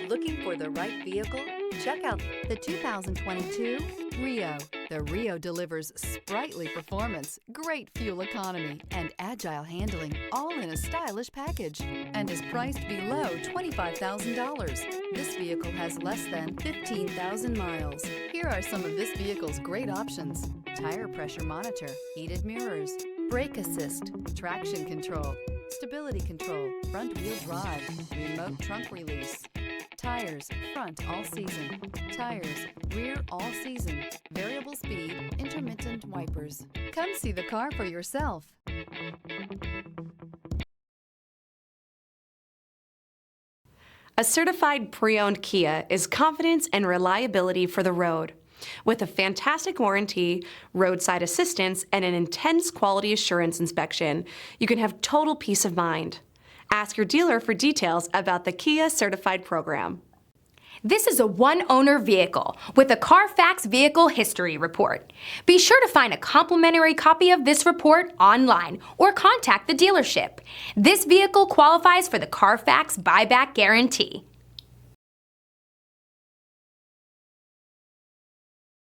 Looking for the right vehicle? Check out the 2022 Rio. The Rio delivers sprightly performance, great fuel economy, and agile handling, all in a stylish package, and is priced below $25,000. This vehicle has less than 15,000 miles. Here are some of this vehicle's great options: tire pressure monitor, heated mirrors, brake assist, traction control, stability control, front wheel drive, remote trunk release, tires, front all season, tires, rear all season, variable speed, intermittent wipers. Come see the car for yourself. A certified pre-owned Kia is confidence and reliability for the road. With a fantastic warranty, roadside assistance, and an intense quality assurance inspection, you can have total peace of mind. Ask your dealer for details about the Kia Certified program. This is a one-owner vehicle with a Carfax Vehicle History Report. Be sure to find a complimentary copy of this report online or contact the dealership. This vehicle qualifies for the Carfax Buyback Guarantee.